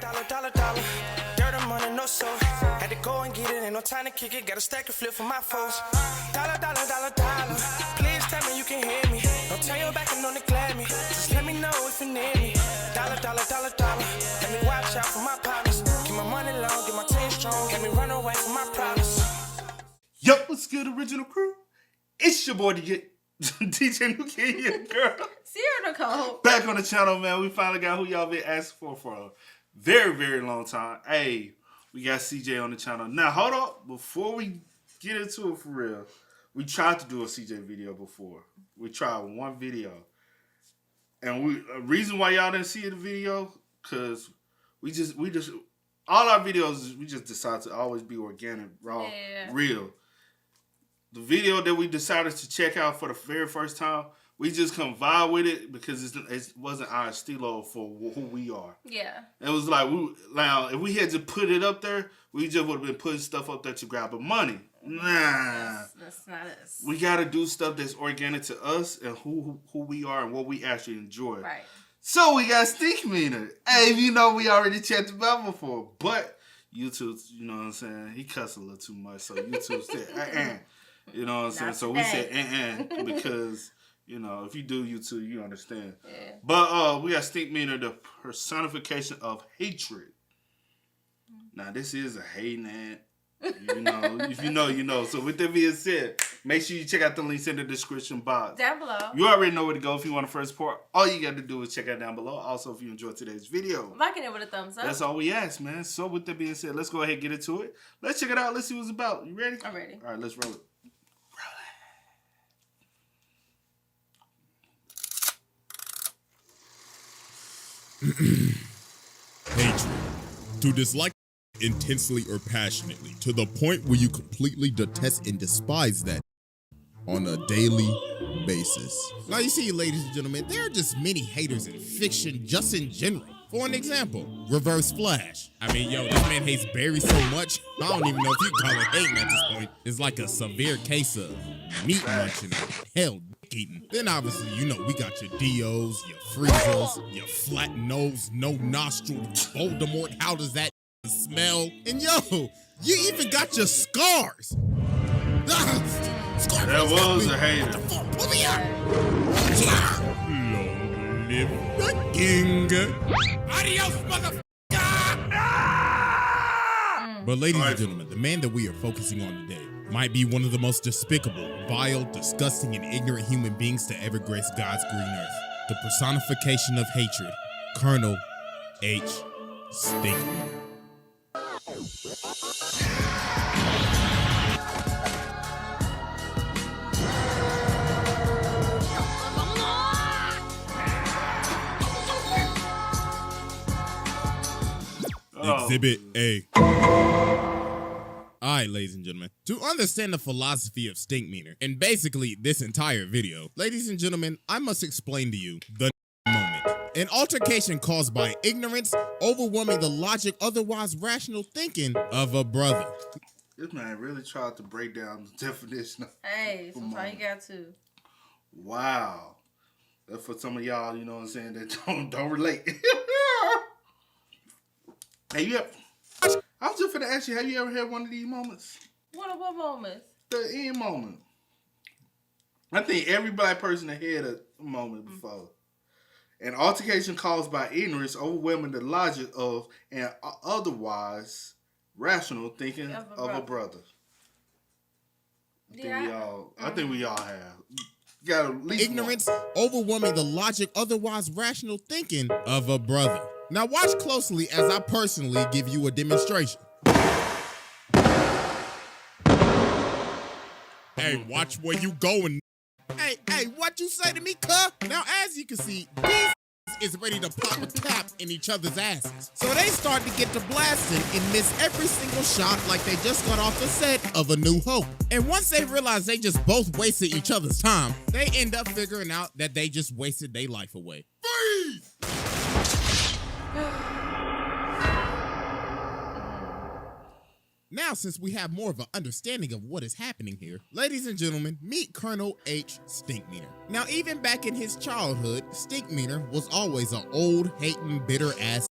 dollar. Dirt and money, no soul. Had to go and get it, ain't no time to kick it. Got a stack of flip for my foes. Dollar. Please tell me you can hear me. Don't turn your back and don't neglect me. Just let me know if you need me. Dollar. Let me watch out for my partners. Keep my money long, get my team strong. Let me run away from my problems. Yo, what's good, original crew? It's your boy DJ New Kid here, girl. Sierra Nicole. Back on the channel, man. We finally got who y'all been asking for a very, very long time. Hey, we got CJ on the channel. Now, hold up. Before we get into it for real, we tried to do a CJ video before. We tried one video. And a reason why y'all didn't see the video, because we just all our videos, we just decided to always be organic, raw, real. The video that we decided to check out for the very first time, we just couldn't vibe with it because it wasn't our estilo for who we are. Yeah. It was like, if we had to put it up there, we just would have been putting stuff up there to grab the money. Nah. That's not us. We got to do stuff that's organic to us and who we are and what we actually enjoy. Right. So we got Stinkmeaner. Hey, you know we already checked him out before, but YouTube, you know what I'm saying, he cussed a little too much, so YouTube said, You know what I'm saying? So we said, because, you know, if you do YouTube, you understand. Yeah. But we got Stinkmeaner, the personification of hatred. Now, this is a hating ant. You know, if you know, you know. So with that being said, make sure you check out the links in the description box. Down below. You already know where to go if you want the first part. All you got to do is check out down below. Also, if you enjoyed today's video, liking it with a thumbs up. That's all we ask, man. So with that being said, let's go ahead and get into it. Let's check it out. Let's see what it's about. You ready? I'm ready. All right, let's roll it. Hatred. To dislike intensely or passionately, to the point where you completely detest and despise that on a daily basis. Now you see, ladies and gentlemen, there are just many haters in fiction just in general. For an example, Reverse Flash. I mean, yo, this man hates Barry so much, I don't even know if you can call it hating at this point. It's like a severe case of meat munching or hell eating. Then obviously, you know, we got your Dios, your Friezas, your flat nose, no nostril, Voldemort, how does that smell? And yo, you even got your scars. That was a hater. Pull me out. Long live the king. Adios, motherfucker. But ladies and gentlemen, the man that we are focusing on today might be one of the most despicable, vile, disgusting, and ignorant human beings to ever grace God's green earth. The personification of hatred, Colonel H. Stinkmeaner. Exhibit A. Alright, ladies and gentlemen, to understand the philosophy of Stinkmeaner, and basically this entire video, ladies and gentlemen, I must explain to you the moment. An altercation caused by ignorance, overwhelming the logic, otherwise rational thinking of a brother. This man really tried to break down the definition of sometimes you got to. Wow. That's for some of y'all, you know what I'm saying, that don't relate. Hey, I was just gonna ask you, have you ever had one of these moments? What moments? The end moment. I think every black person has had a moment before. An altercation caused by ignorance overwhelming the logic of an otherwise rational thinking of a brother. I think we all have. Got at least ignorance overwhelming the logic, otherwise rational thinking of a brother. Now watch closely as I personally give you a demonstration. Hey, watch where you going. Hey, what you say to me, cuh? Now, as you can see, these is ready to pop a cap in each other's asses. So they start to get to blasting and miss every single shot like they just got off the set of A New Hope. And once they realize they just both wasted each other's time, they end up figuring out that they just wasted their life away. Freeze! Now, since we have more of an understanding of what is happening here, ladies and gentlemen, meet Colonel H. Stinkmeaner. Now, even back in his childhood, Stinkmeaner was always an old, hating, bitter ass.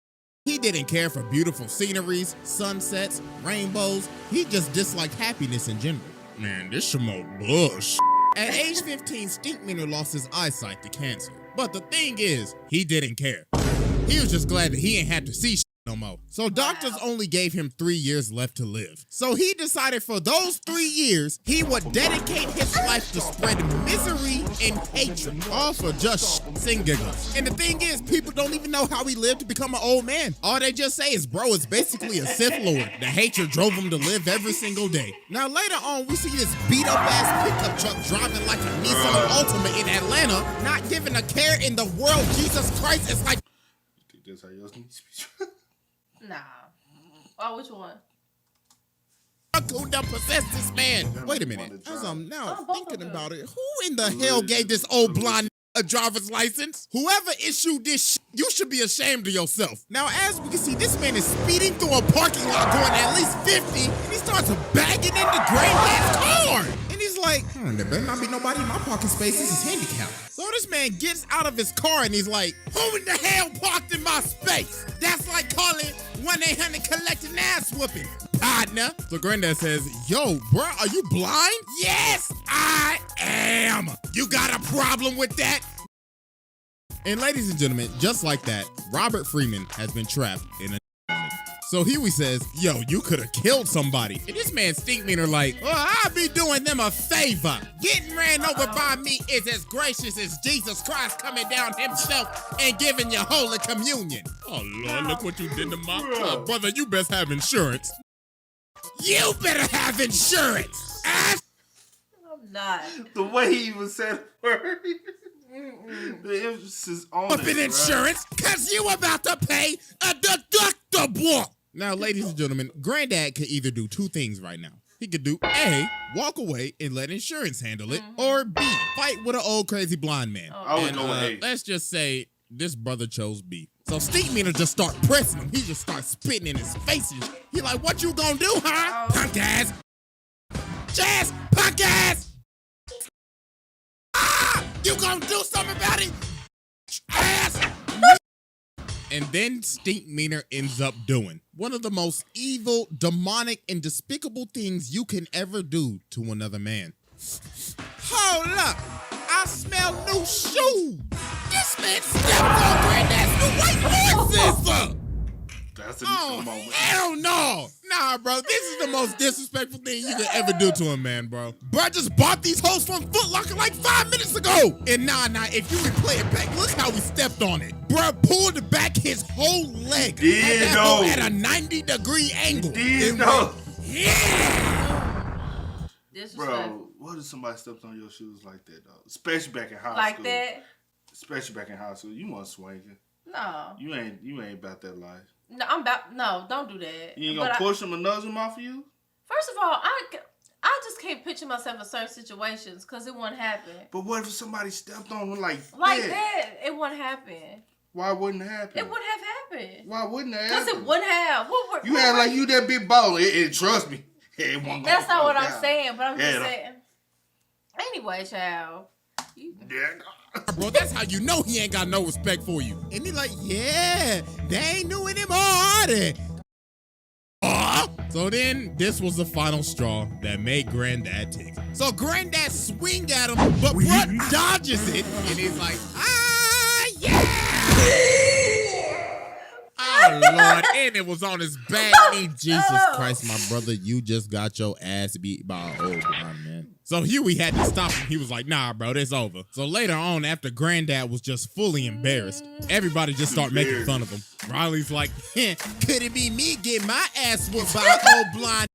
He didn't care for beautiful sceneries, sunsets, rainbows. He just disliked happiness in general. Man, this Shamo bush. At age 15, Stinkmeaner lost his eyesight to cancer. But the thing is, he didn't care. He was just glad that he ain't had to see no more. So doctors only gave him 3 years left to live. So he decided for those 3 years, he would dedicate his life to spread misery and hatred, all for just and giggles. And the thing is, people don't even know how he lived to become an old man. All they just say is, bro is basically a Sith Lord. The hatred drove him to live every single day. Now later on, we see this beat up ass pickup truck driving like a Nissan Altima in Atlanta, not giving a care in the world. Jesus Christ, it's like, You think that's how y'all need to be? Nah. Oh, which one? who done possessed this man? Wait a minute. As I'm now thinking about it, who in the hell gave this old blonde a driver's license? Whoever issued this you should be ashamed of yourself. Now, as we can see, this man is speeding through a parking lot going at least 50, and he starts bagging into Granddad's car. And he's like, there better not be nobody in my parking space. This is handicapped. So this man gets out of his car and he's like, who in the hell parked in my space? That's like calling 1-800 collecting ass whooping, partner. So Granddad says, yo, bro, are you blind? Yes, I am. You got a problem with that? And ladies and gentlemen, just like that, Robert Freeman has been trapped in a So Huey says, yo, you could have killed somebody. And this man Stinkmeaner like, well, I'll be doing them a favor. Getting ran over by me is as gracious as Jesus Christ coming down himself and giving you Holy Communion. Oh, Lord, look what you did to my car. Brother, you best have insurance. You better have insurance. I'm not. The way he even said word. The emphasis on Up in insurance, cause you about to pay a deductible. Now, ladies and gentlemen, Granddad could either do two things right now. He could do A, walk away and let insurance handle it, or B, fight with an old crazy blind man. I would go with A. Let's just say this brother chose B. So Stinkmeaner just start pressing him. He just starts spitting in his face. He like, what you gonna do, huh? Punk ass. Jazz, punk ass. You gonna do something about it? Ass! And then Stinkmeaner ends up doing one of the most evil, demonic, and despicable things you can ever do to another man. Hold up! I smell new shoes! This man stepped on Granddad's new white horses! That's a moment. Hell no! Nah, bro, this is the most disrespectful thing you could ever do to a man, bro. Bro, I just bought these hoes from Foot Locker like 5 minutes ago. And nah, if you replay it back, look how he stepped on it. Bro, pulled back his whole leg. Did know. At a 90-degree angle. Did know. Yeah! Bro, what if somebody steps on your shoes like that, though? Especially back in high school. Like that? Especially back in high school. You want swinging. No. You ain't about that life. No, don't do that. You ain't gonna push them and nudge them off of you? First of all, I just can't picture myself in certain situations because it wouldn't happen. But what if somebody stepped on them like that? It wouldn't happen. Why wouldn't it happen? It wouldn't have happened. Why wouldn't it Because happen? it wouldn't have. You act like you that big baller. And trust me, it won't. That's not what I'm saying, but I'm just Yeah. saying. Anyway, child. Bro, that's how you know he ain't got no respect for you. And he like, yeah, they ain't doing him harder. So then, this was the final straw that made Granddad tick. So Granddad swing at him, but Brett dodges it, and he's like, yeah! Oh, Lord, and it was on his back knee. Jesus Christ, my brother, you just got your ass beat by an old blind man. So Huey had to stop him. He was like, nah, bro, this over. So later on, after Granddad was just fully embarrassed, everybody just started making fun of him. Riley's like, could it be me getting my ass whooped by an old blind?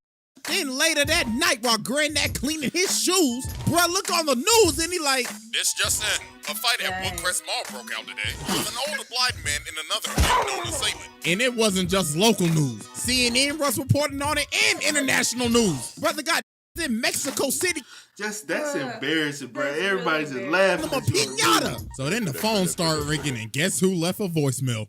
Then later that night, while Granddad cleaning his shoes, bro, look on the news and he like, this just in. A fight at Woodcrest Mall broke out today with an older blind man and another unknown assailant. And it wasn't just local news. CNN was reporting on it and international news. Brother got in Mexico City. That's embarrassing, bro. That's Everybody's really just laughing. I'm a piñata. So then the phone started ringing and guess who left a voicemail?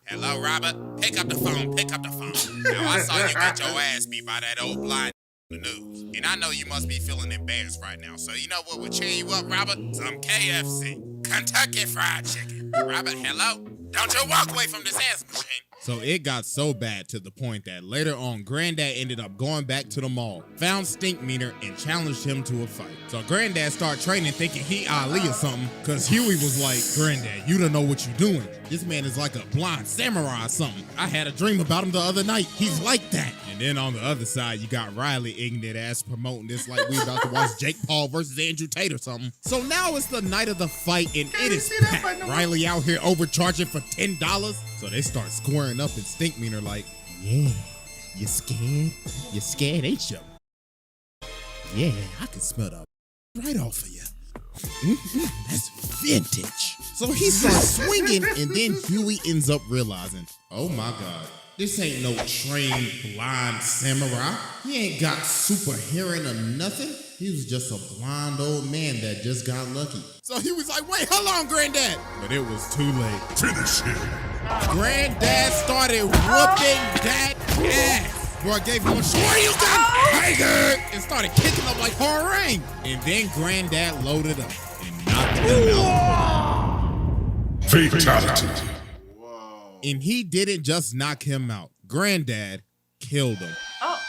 Hello, Robert. Pick up the phone. Pick up the phone. Now, I saw you get your ass beat by that old blind in the news. And I know you must be feeling embarrassed right now. So you know what would cheer you up, Robert? Some KFC. Kentucky Fried Chicken. Robert, hello? Don't you walk away from this ass machine. So it got so bad to the point that later on, Granddad ended up going back to the mall, found Stinkmeaner, and challenged him to a fight. So Granddad started training thinking he Ali or something, because Huey was like, Granddad, you don't know what you're doing. This man is like a blind samurai or something. I had a dream about him the other night. He's like that. And then on the other side, you got Riley ignorant ass promoting this like we about to watch Jake Paul versus Andrew Tate or something. So now it's the night of the fight, and it is packed. Riley out here overcharging for $10. So they start squaring up, and Stinkmeaner like, yeah, you scared? You scared, ain't you? Yeah, I can smell the right off of you. That's vintage. So he starts swinging, and then Huey ends up realizing, oh my God, this ain't no trained blind samurai. He ain't got super hearing or nothing. He was just a blind old man that just got lucky. So he was like, wait, hold on, Granddad. But it was too late. Finish him. Granddad started whooping that ass. Boy gave him a short tiger and started kicking up like hard rain. And then Granddad loaded up and knocked him out. Fatality. And he didn't just knock him out. Granddad killed him. Oh,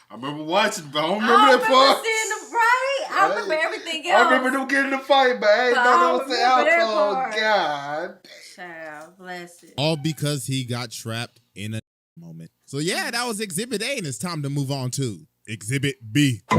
I remember watching, but I don't remember that part. seeing them, right? I remember everything else. I remember them getting in the fight, but I ain't know that was the remember that outcome. part. God. Child, bless it. All because he got trapped in a moment. So yeah, that was Exhibit A, and it's time to move on to Exhibit B. All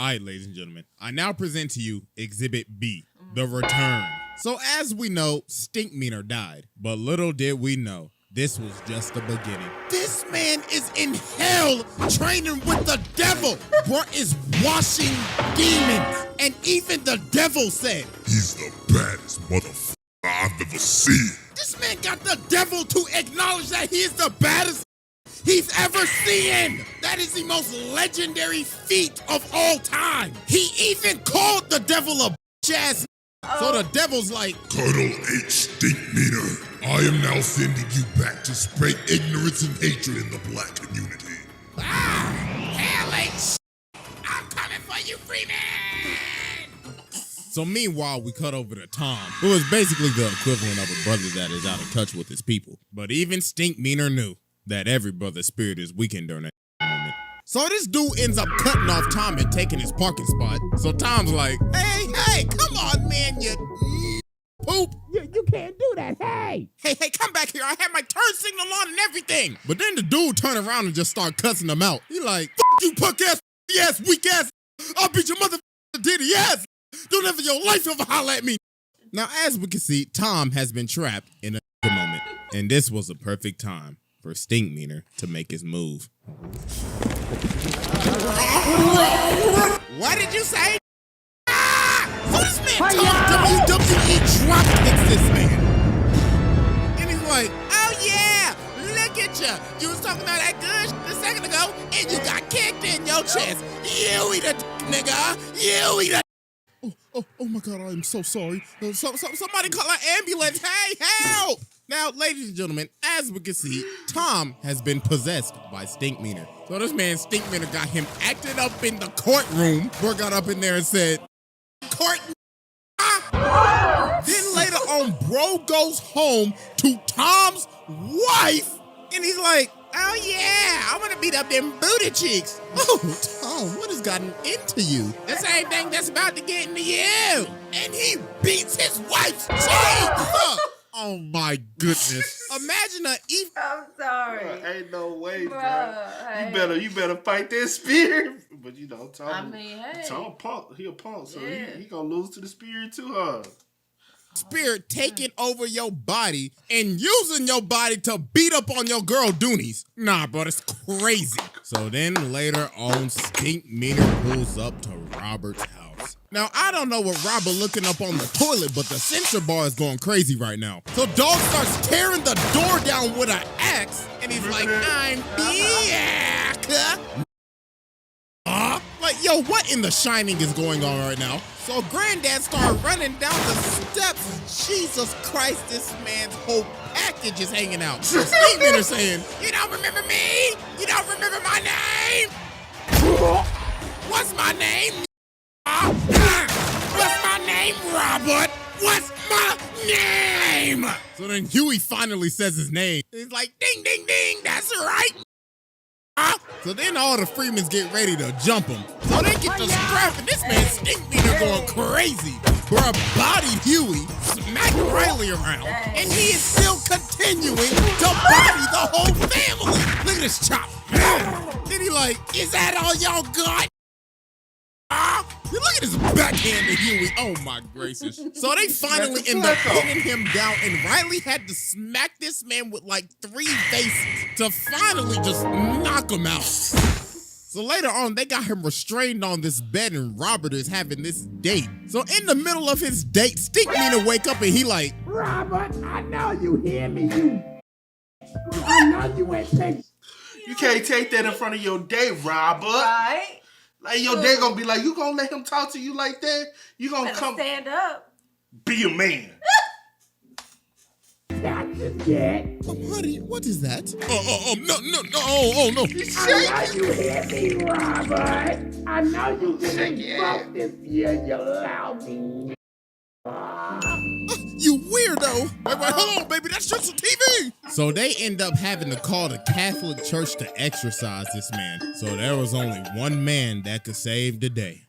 right, ladies and gentlemen, I now present to you Exhibit B, The Return. So as we know, Stinkmeaner died, but little did we know, this was just the beginning. This man is in hell training with the devil. Bro is washing demons. And even the devil said, He's the baddest motherfucker I've ever seen. this man got the devil to acknowledge that he is the baddest he's ever seen. That is the most legendary feat of all time. He even called the devil a bitch ass. So the devil's like, Colonel H. Stinkmeaner, I am now sending you back to spread ignorance and hatred in the black community. Hell ain't I'm coming for you, Freeman! So meanwhile, we cut over to Tom, who is basically the equivalent of a brother that is out of touch with his people. But even Stinkmeaner knew that every brother's spirit is weakened during that moment. So this dude ends up cutting off Tom and taking his parking spot. So Tom's like, hey, come on, man, you poop. You can't do that, hey, come back here. I had my turn signal on and everything. But then the dude turned around and just started cussing him out. He like, fuck you, punk ass, weak ass. I'll beat your mother ditty ass. Don't ever your life ever holler at me. Now, as we can see, Tom has been trapped in a moment. And this was a perfect time for Stinkmeaner to make his move. What did you say? So this man Tom WWE drop kicks this man. And he's like, oh yeah, look at you. You was talking about that good shit a second ago, and you got kicked in your chest. You eat a nigga. You eat a Oh my God, I am so sorry. Somebody call an ambulance. Hey, help! Now, ladies and gentlemen, as we can see, Tom has been possessed by Stinkmeaner. So this man, Stinkmeaner, got him acting up in the courtroom. Bro got up in there and said, court. Then later on, bro goes home to Tom's wife, and he's like, oh yeah, I want to beat up them booty cheeks. Oh, Tom, what has gotten into you? The same thing that's about to get into you. And he beats his wife's cheeks. Oh my goodness. Imagine I'm sorry. Ain't no way, bro. Hey. You better fight that spirit. But you know, Tom. I mean, hey. Tom punk. He a punk, so Yeah. he gonna lose to the spirit too, huh? spirit taking over your body and using your body to beat up on your girl Doonies. Nah, bro, that's crazy. So then later on, Stinkmeaner pulls up to Robert's house. Now, I don't know what Robert looking up on the toilet, but the censor bar is going crazy right now. So Dog starts tearing the door down with an axe, and he's like, I'm back. Like, yo, what in the Shining is going on right now? So Granddad started running down the steps. Jesus Christ, this man's whole package is hanging out. So Stinkmeaner saying, you don't remember me? You don't remember my name? What's my name? What's my name, Robert? What's my name. So then Huey finally says his name. He's like, ding, ding, ding, that's right. So then all the Freemans get ready to jump him. So they get to scrapping. This man Stinkmeaner going crazy. Bruh bodied Huey, smacked Riley around, and he is still continuing to body the whole family. Look at this chop. Then he like, is that all y'all got? You look at his backhand to Huey. Oh my gracious. So they finally end up pinning him down, and Riley had to smack this man with like 3 faces to finally just knock him out. So later on, they got him restrained on this bed, and Robert is having this date. So in the middle of his date, Stinkmeaner wake up and he like, Robert, I know you hear me, you. I know you ain't take. You can't take that in front of your date, Robert. Right? Like your date gonna be like, you gonna let him talk to you like that? You gonna come Stand up. be a man. Not just yet. honey, what is that? No, no. I know you hear me, Robert. I know you didn't fuck this year, you lousy. You weirdo! Wait, hold on, baby, that's just a TV! So they end up having to call the Catholic Church to exorcise this man. So there was only one man that could save the day.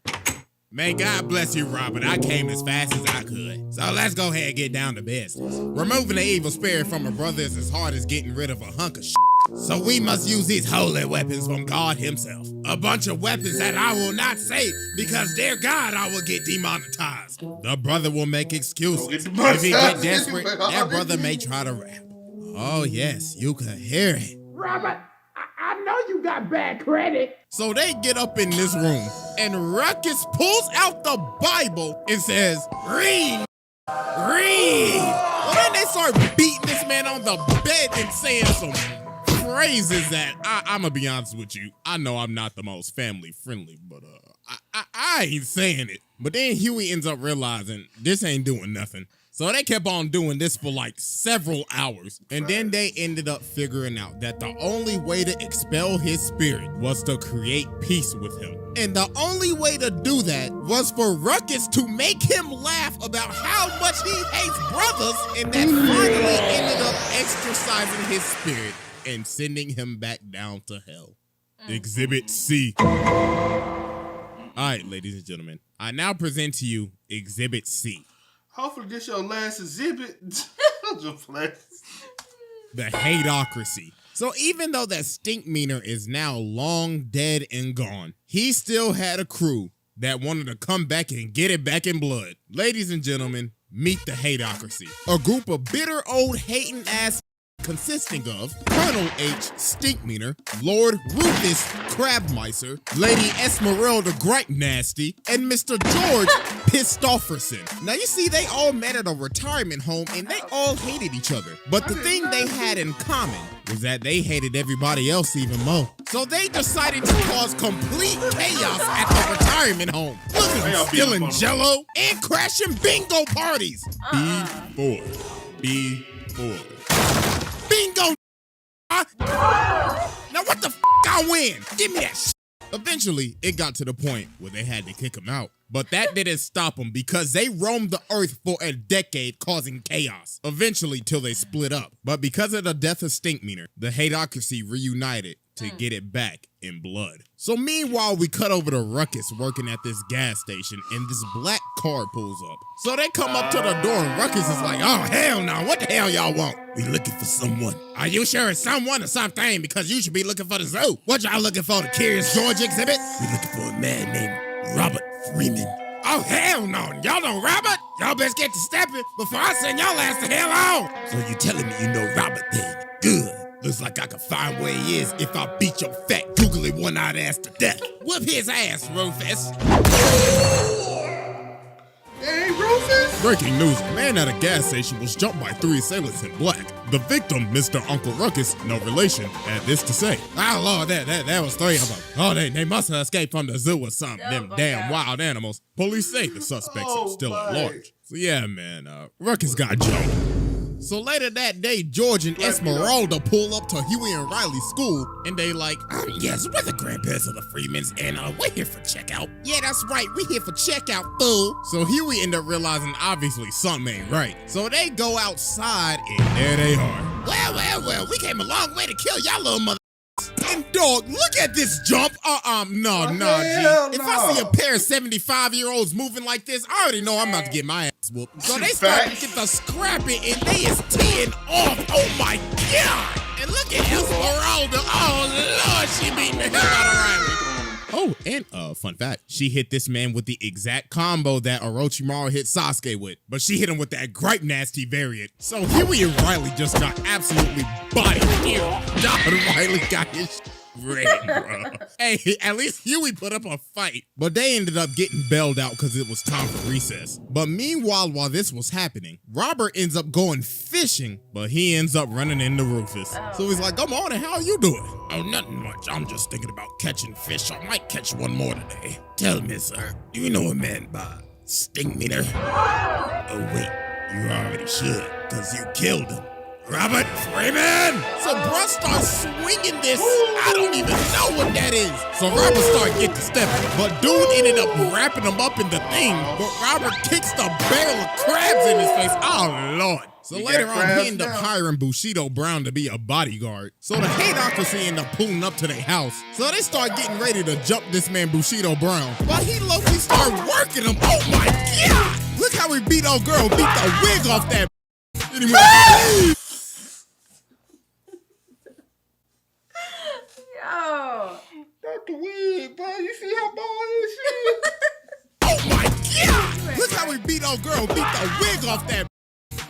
May God bless you, Robert. I came as fast as I could. So let's go ahead and get down to business. Removing the evil spirit from a brother is as hard as getting rid of a hunk of shit. So we must use these holy weapons from God himself. A bunch of weapons that I will not say because dear God, I will get demonetized. The brother will make excuses. Get the If he get bus desperate, out. that brother may try to rap. Oh yes, you could hear it. Robert, I know you got bad credit. So they get up in this room, and Ruckus pulls out the Bible and says, read. Well, then they start beating this man on the bed and saying some phrases that I'm gonna be honest with you. I know I'm not the most family friendly, but I ain't saying it. But then Huey ends up realizing this ain't doing nothing. So they kept on doing this for like several hours. And then they ended up figuring out that the only way to expel his spirit was to create peace with him. And the only way to do that was for Ruckus to make him laugh about how much he hates brothers. And that finally ended up exorcising his spirit and sending him back down to hell. Exhibit C. All right, ladies and gentlemen, I now present to you Exhibit C. Hopefully this your last exhibit. Just play. The Hateocracy. So even though that Stinkmeaner is now long dead and gone, he still had a crew that wanted to come back and get it back in blood. Ladies and gentlemen, meet the Hateocracy. A group of bitter old hating ass consisting of Colonel H. Stinkmeaner, Lord Rufus Crabmicer, Lady Esmeralda Gripe Nasty, and Mr. George Pistofferson. Now you see, they all met at a retirement home and they all hated each other. But the thing they had in common was that they hated everybody else even more. So they decided to cause complete chaos at the retirement home. Look at them stealing Jello and crashing bingo parties. B4. Bingo! Now what the f*** I win? Give me that shit. Eventually, it got to the point where they had to kick him out. But that didn't stop them because they roamed the earth for a decade causing chaos. Eventually, till they split up. But because of the death of Stinkmeaner, the Hateocracy reunited to get it back in blood. So meanwhile, we cut over to Ruckus working at this gas station and this black car pulls up. So they come up to the door and Ruckus is like, oh hell no, what the hell y'all want? We looking for someone. Are you sure it's someone or something? Because you should be looking for the zoo. What y'all looking for, the Curious George exhibit? We looking for a man named Robert Freeman. Oh hell no, y'all know Robert? Y'all best get to stepping before I send y'all ass the hell on. So you telling me you know Robert then? Good. Looks like I can find where he is if I beat your fat, googly one-eyed ass to death. Whip his ass, Rufus. Hey, Rufus. Breaking news, a man at a gas station was jumped by 3 assailants in black. The victim, Mr. Uncle Ruckus, no relation, had this to say. Oh Lord, that was 3 of them. Oh, they must have escaped from the zoo or something, them damn wild animals. Police say the suspects are still at large. So yeah, man, Ruckus got jumped. So later that day, George and Esmeralda pull up to Huey and Riley's school, and they like, Yes, we're the grandparents of the Freemans, and we're here for checkout. yeah, that's right, we here for checkout, fool. So Huey end up realizing obviously something ain't right. So they go outside, and there they are. Well, we came a long way to kill y'all little mother. And dog, look at this jump. No, G. hell If no. I see a pair of 75-year-olds moving like this, I already know I'm about to get my ass whooped. So they start to get the scrapping, and they is teeing off. Oh my God! And look at Esmeralda. Oh Lord, she beating the hell out of Riley. Oh, and fun fact, she hit this man with the exact combo that Orochimaru hit Sasuke with, but she hit him with that gripe nasty variant. So Huey and Riley just got absolutely bodied here. Riley got his ready, bro. Hey, at least Huey put up a fight, but they ended up getting bailed out because it was time for recess. But meanwhile, while this was happening, Robert ends up going fishing, but he ends up running into Rufus. So he's like, "Come on, how are you doing?" Oh, nothing much. I'm just thinking about catching fish. I might catch one more today. Tell me, sir, do you know a man by Stinkmeaner? Oh, wait, you already should, because you killed him. Robert Freeman! So bruh starts swinging this. I don't even know what that is. So Robert started getting to stepping, but dude ended up wrapping him up in the thing. But Robert kicks the barrel of crabs in his face. Oh Lord. So You later got on, crabs he ended up now. hiring Bushido Brown to be a bodyguard. So the Hateocracy ended up pulling up to their house. So they start getting ready to jump this man Bushido Brown. But he low-key started working him. Oh my God! Look how he beat old girl, beat the wig off that. Anyway. Yo. Not the wig, bro. You see how bald this shit? Oh my God! Look how he beat old girl, beat the wig off that.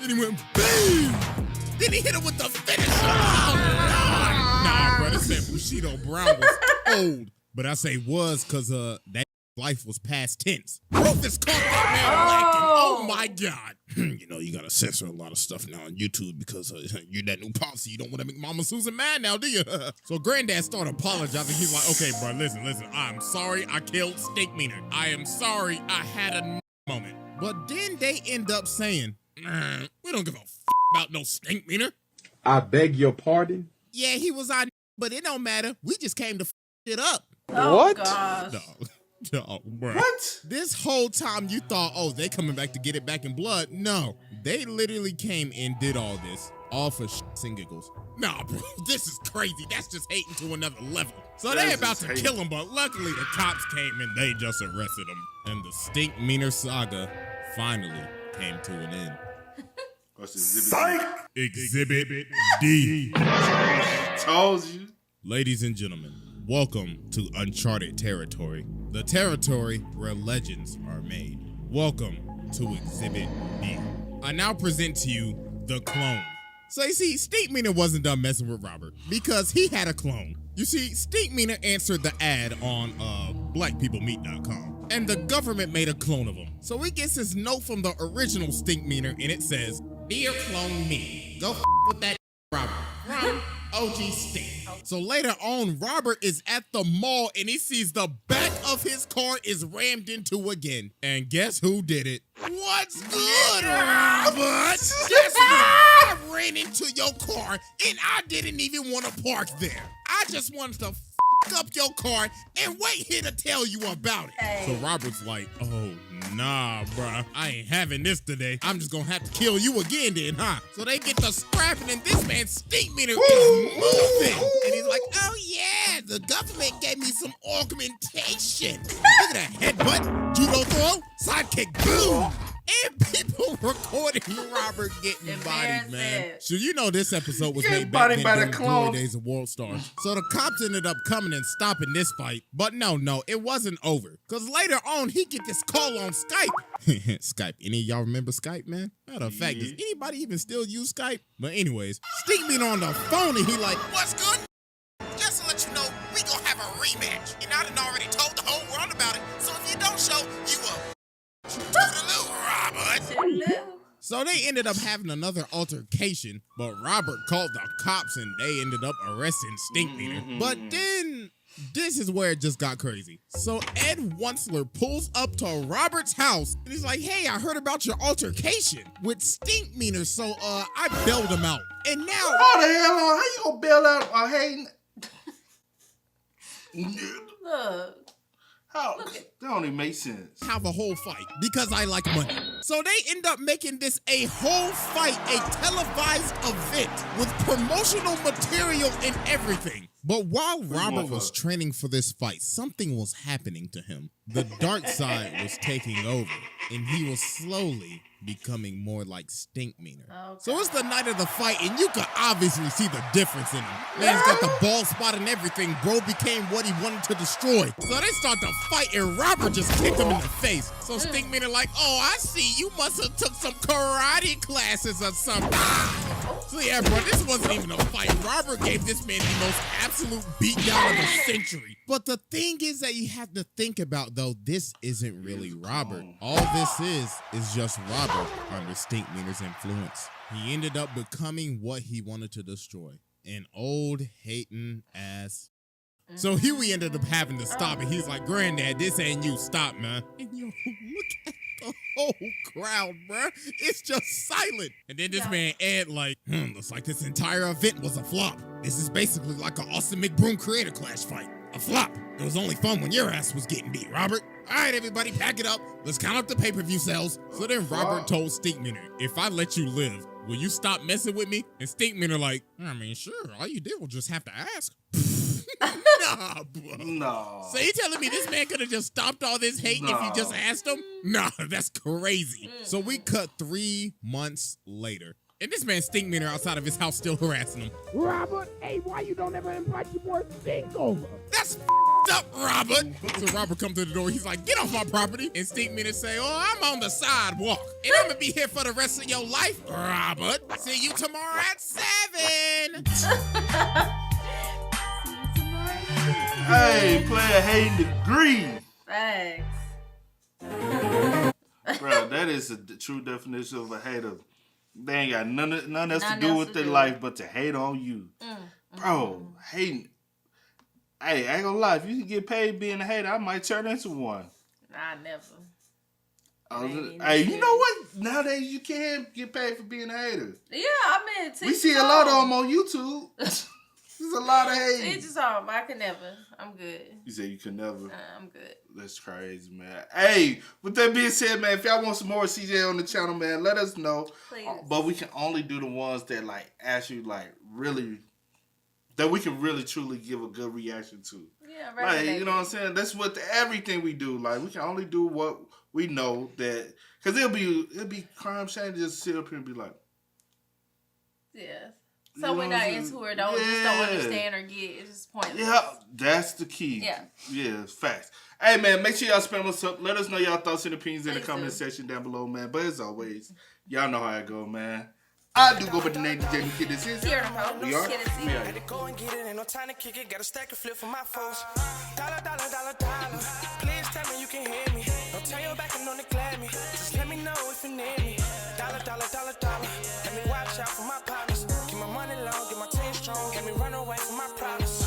And he went BAM! Then he hit him with the finisher. Oh, Lord. Nah, bro, this man Bushido Brown was old. But I say was because that life was past tense. Rufus caught that man lacking. Oh my God. You know, you gotta censor a lot of stuff now on YouTube because you're that new policy. You don't want to make Mama Susan mad now, do you? So Granddad started apologizing. He's like, okay, bro, listen. I'm sorry I killed Stinkmeaner. I am sorry I had a moment. But then they end up saying, we don't give a about no Stinkmeaner. I beg your pardon? Yeah, he was our but it don't matter. We just came to it up. Oh, What? gosh. No, bro. What? This whole time you thought, oh, they coming back to get it back in blood. No, they literally came and did all this. All for shits and giggles. Nah, bro, this is crazy. That's just hating to another level. So they about to kill him, but luckily the cops came and they just arrested him. And the Stinkmeaner saga finally came to an end. What's exhibit? Exhibit D. Told you. Ladies and gentlemen, welcome to uncharted territory. The territory where legends are made. Welcome to Exhibit D. I now present to you the clone. So you see, Stinkmeaner wasn't done messing with Robert because he had a clone. You see, Stinkmeaner answered the ad on blackpeoplemeet.com and the government made a clone of him. So he gets his note from the original Stinkmeaner and it says, "Dear clone me, go with that Robert from OG Stink." So later on, Robert is at the mall and he sees the back of his car is rammed into again. And guess who did it? What's good, Robert? Guess what? I ran into your car and I didn't even want to park there. I just wanted to up your car and wait here to tell you about it. Hey. So Robert's like, oh, nah, bruh. I ain't having this today. I'm just gonna have to kill you again then, huh? So they get to scrapping and this man Stinkmeaner is moving. And he's like, oh yeah, the government gave me some augmentation. Look at that headbutt, judo throw, sidekick, boom. And people recording Robert getting bodied, man. Embarrassing. So you know this episode was Getting made back bodied then by the during the clone. glory days of World Stars. So the cops ended up coming and stopping this fight. But no, it wasn't over. Because later on, he get this call on Skype. Skype. Any of y'all remember Skype, man? Matter of fact, does anybody even still use Skype? But anyways, Stinkmeaner on the phone and he like, What's good? Just to let you know, we gonna have a rematch. And I done already told the whole world about it. So if you don't show, you will. Toodaloo, Robert. so they ended up having another altercation, but Robert called the cops and they ended up arresting Stinkmeaner. But then this is where it just got crazy. So Ed Wunsler pulls up to Robert's house and he's like, hey, I heard about your altercation with Stinkmeaner, so I bailed him out. And now... How the hell how you gonna bail out a hating? Look. How? That don't even make sense. Have a whole fight because I like money. So they end up making this a whole fight, a televised event with promotional material and everything. But while Robert was training for this fight, something was happening to him. The dark side was taking over, and he was slowly becoming more like Stinkmeaner. Okay. So it's the night of the fight, and you could obviously see the difference in him. Man's got the bald spot and everything. Bro became what he wanted to destroy. So they start to fight, and Robert just kicked him in the face. So Stinkmeaner like, oh, I see. You must have took some karate classes or something. So yeah, bro, this wasn't even a fight. Robert gave this man the most absolute beatdown of the century. But the thing is that you have to think about, though, this isn't really Robert. All this is just Robert under Stinkmeaner's influence. He ended up becoming what he wanted to destroy. An old, hating ass. So here we ended up having to stop, and he's like, Granddad, this ain't you. Stop, man. And yo, look at the whole crowd, bruh. It's just silent. And then this man Ed like, looks like this entire event was a flop. This is basically like an Austin McBroom Creator Clash fight. A flop. It was only fun when your ass was getting beat, Robert. All right, everybody, pack it up. Let's count up the pay-per-view sales. So then Robert told Stinkmeaner, if I let you live, will you stop messing with me? And Stinkmeaner like, I mean, sure. All you did was just have to ask. Nah, bro. No. So you telling me this man could have just stopped all this hate if you just asked him? Nah, that's crazy. So we cut 3 months later. And this man Stinkmeaner outside of his house still harassing him. Robert, hey, why you don't ever invite your boy Stink over? That's up, Robert. So Robert comes to the door. He's like, get off my property. And Stinkmeaner say, oh, I'm on the sidewalk. And I'm going to be here for the rest of your life, Robert. See you tomorrow at 7. Hey, player hating degree. Thanks. Bro, that is the true definition of a hater. They ain't got none else to do with their life but to hate on you. Bro, hating. Hey, I ain't gonna lie. If you can get paid being a hater, I might turn into one. I never. Hey, you know what? Nowadays, you can't get paid for being a hater. Yeah, I mean, We see a lot of them on YouTube. There's a lot of hate. It's just home. I could never. I'm good. You say you could never? I'm good. That's crazy, man. Hey, with that being said, man, if y'all want some more CJ on the channel, man, let us know. Please. But we can only do the ones that, like, actually, like, really, that we can really, truly give a good reaction to. Yeah, right. Like, you know what I'm saying? That's what everything we do. Like, we can only do what we know that, because it'll be crime shame to just sit up here and be like. Yeah. So we're not into it, though. Just don't understand or get. It's just pointless. Yeah, that's the key. Yeah. Yeah, facts. Hey, man, make sure y'all spam us up. Let us know y'all thoughts and opinions in the comment section down below, man. But as always, y'all know how it go, man. I do go by the name of Kid This is. We are. We are. Had to go and get it, ain't no time to kick it. Got a stack of flip for my foes. Dollar, dollar, dollar, dollar. Please tell me you can hear me. Don't turn your back and don't neglect me. Just let me know if you need me. Dollar, dollar, dollar, dollar. Let me watch out for my partners. Keep my money long, get my team strong. Get me run away from my problems.